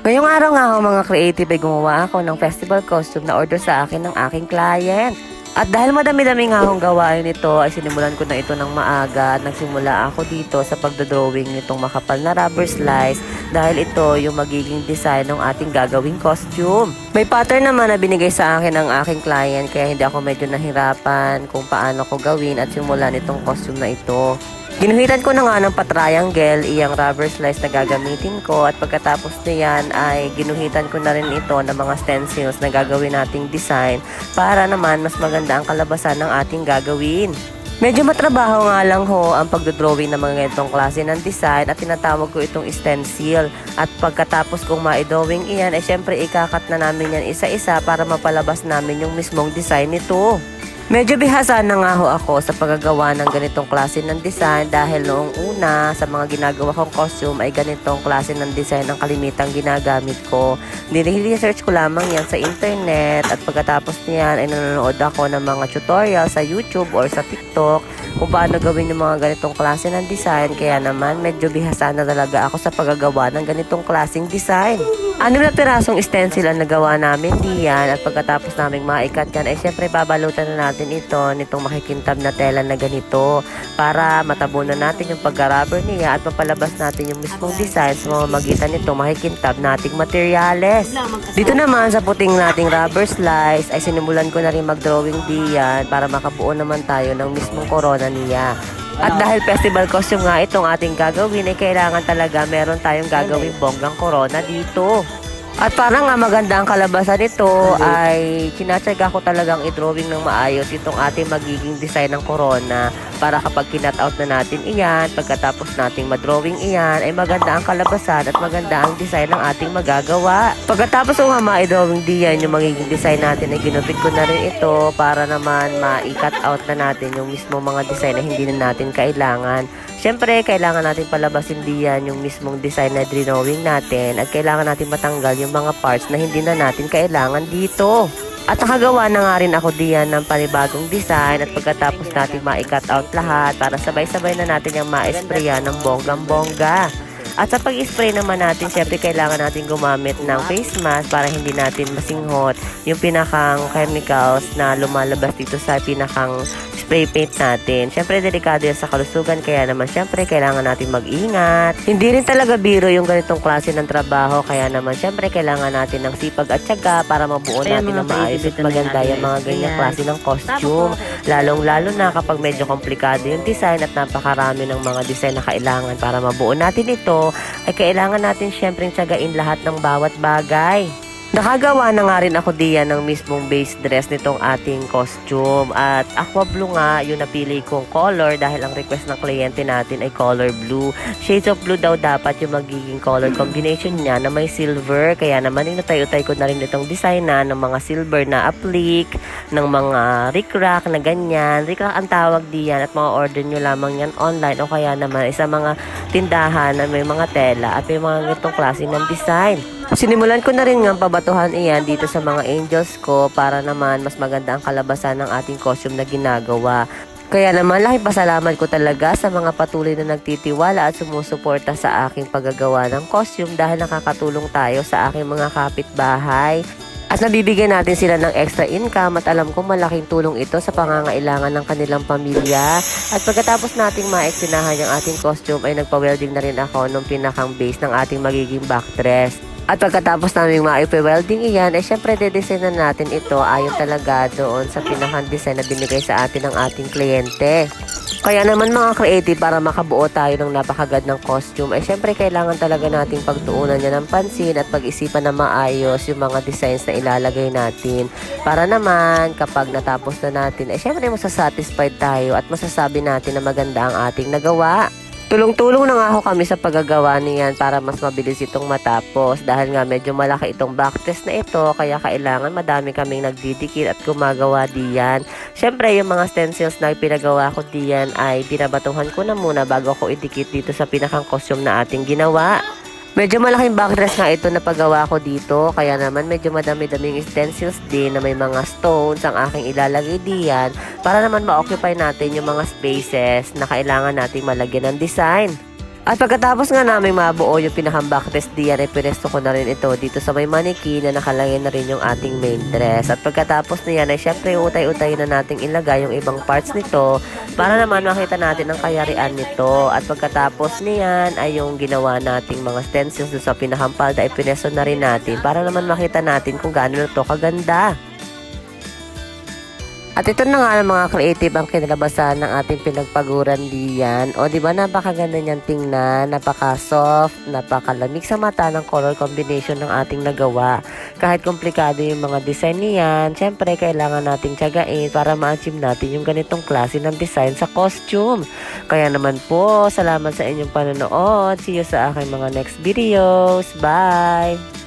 Ngayong araw nga ako mga creative ay gumawa ako ng festival costume na order sa akin ng aking client. At dahil madami-dami nga akong gawain nito ay sinimulan ko na ito ng maaga at nagsimula ako dito sa pagdodrawing nitong makapal na rubber slice dahil ito yung magiging design ng ating gagawing costume. May pattern naman na binigay sa akin ng aking client kaya hindi ako medyo nahirapan kung paano ko gawin at simulan itong costume na ito. Ginuhitan ko na nga ng pa-triangle iyang rubber slice na gagamitin ko at pagkatapos niyan ay ginuhitan ko na rin ito ng mga stencils na gagawin nating design para naman mas maganda ang kalabasan ng ating gagawin. Medyo matrabaho nga lang ho ang pagdodrawing ng mga ganitong klase ng design at tinatawag ko itong stencil. At pagkatapos kong ma-drawing iyan ay syempre ikakat na namin yan isa-isa para mapalabas namin yung mismong design nito. Medyo bihasa na nga ho ako sa paggagawa ng ganitong klase ng design dahil noong una sa mga ginagawa kong costume ay ganitong klase ng design ang kalimitang ginagamit ko. Nire-research ko lamang yan sa internet at pagkatapos niyan ay nanonood ako ng mga tutorial sa YouTube or sa TikTok kung paano gawin yung mga ganitong klase ng design. Kaya naman medyo bihasa na talaga ako sa paggagawa ng ganitong klaseng design. 6 na pirasong stencil ang nagawa namin diyan at pagkatapos naming maikat yan ay syempre babalutan na natin ito nitong makikintab na tela na ganito para matabunan natin yung pagka-rubber niya at mapalabas natin yung mismong design sa mamamagitan nitong makikintab nating materyales. Dito naman sa puting nating rubber slice ay sinimulan ko na rin mag-drawing diyan para makabuo naman tayo ng mismong corona niya. At dahil festival costume nga itong ating gagawin ay kailangan talaga meron tayong gagawing bonggang corona dito. At para nga maganda ang kalabasan nito ay kinatsaga ko talagang i-drawing ng maayos itong ating magiging design ng corona para kapag kinat out na natin iyan, pagkatapos nating ma-drawing iyan ay maganda ang kalabasan at maganda ang design ng ating magagawa. Pagkatapos ko nga ma-drawing diyan yung magiging design natin ay ginupit ko na rin ito para naman ma-cut out na natin yung mismo mga design na hindi na natin kailangan. Siyempre, kailangan natin palabasin diyan yung mismong design na drawing natin at kailangan natin matanggal yung mga parts na hindi na natin kailangan dito. At nakagawa na nga rin ako diyan ng panibagong design at pagkatapos natin ma-cut out lahat para sabay-sabay na natin yung ma-sprayan ng bonggang-bongga. At sa pag-spray naman natin, syempre kailangan natin gumamit ng face mask para hindi natin masinghot yung pinakang chemicals na lumalabas dito sa pinakang spray paint natin. Syempre delikado yan sa kalusugan kaya naman syempre kailangan natin mag-ingat. Hindi rin talaga biro yung ganitong klase ng trabaho kaya naman syempre kailangan natin ng sipag at tiyaga para mabuo natin ng maayos at maganda yung mga ganyang klase ng costume. Lalong-lalo na kapag medyo komplikado yung design at napakarami ng mga design na kailangan para mabuo natin ito ay kailangan natin syempre tiyagain lahat ng bawat bagay. Nakagawa na nga rin ako diyan ng mismong base dress nitong ating costume at aqua blue nga yung napili kong color dahil ang request ng kliyente natin ay color blue. Shades of blue daw dapat yung magiging color combination niya na may silver kaya naman inutay-utay ko na rin itong design na ng mga silver na applique, ng mga rick-rack na ganyan. Rick-rack ang tawag diyan at mga order nyo lamang yan online o kaya naman sa mga tindahan na may mga tela at may mga ganitong klase ng design. Sinimulan ko na rin nga pabatuhan iyan dito sa mga angels ko para naman mas maganda ang kalabasan ng ating costume na ginagawa. Kaya naman laking pasalamat ko talaga sa mga patuloy na nagtitiwala at sumusuporta sa aking paggagawa ng costume dahil nakakatulong tayo sa aking mga kapitbahay. At nabibigyan natin sila ng extra income at alam kong malaking tulong ito sa pangangailangan ng kanilang pamilya. At pagkatapos nating maeksinahan yung ating costume ay nagpa-welding na rin ako nung pinakang base ng ating magiging backdress. At pagkatapos namin ma-welding iyan, ay syempre de-design na natin ito ayon talaga doon sa pinakang design na binigay sa atin ng ating kliyente. Kaya naman mga creative, para makabuo tayo ng napakagad ng costume, ay syempre kailangan talaga nating pagtuunan niya ng pansin at pag-isipan na maayos yung mga designs na ilalagay natin. Para naman kapag natapos na natin, ay syempre masasatisfied tayo at masasabi natin na maganda ang ating nagawa. Tulong-tulong na nga ako kami sa paggagawa niyan para mas mabilis itong matapos dahil nga medyo malaki itong backtest na ito kaya kailangan madami kaming nagdidikit at gumagawa diyan. Syempre yung mga stencils na pinagawa ko diyan ay binabatuhan ko na muna bago ako idikit dito sa pinakang costume na ating ginawa. Medyo malaking backrest nga ito na paggawa ko dito, kaya naman medyo madami-daming stencils din na may mga stones ang aking ilalagay diyan para naman ma-occupy natin yung mga spaces na kailangan nating malagyan ng design. At pagkatapos nga namin mabuo yung pinaka-backtest diyan, pinesto ko na rin ito dito sa may mannequin na nakalagay na rin yung ating main dress. At pagkatapos niyan ay syempre utay-utay na nating ilagay yung ibang parts nito para naman makita natin ang kayarian nito. At pagkatapos niyan ay yung ginawa nating mga stencils doon sa pinakampalda ay pinesto na rin natin para naman makita natin kung gaano na to kaganda. At ito na nga ang mga creative ang kinalabasan ng ating pinagpaguran diyan. O di ba napakaganda niyan tingnan, napaka-soft, napakalamig sa mata ng color combination ng ating nagawa. Kahit komplikado yung mga design niyan, syempre kailangan nating tiyagain para ma-achieve natin yung ganitong klase ng design sa costume. Kaya naman po, salamat sa inyong panonood. See you sa aking mga next videos. Bye!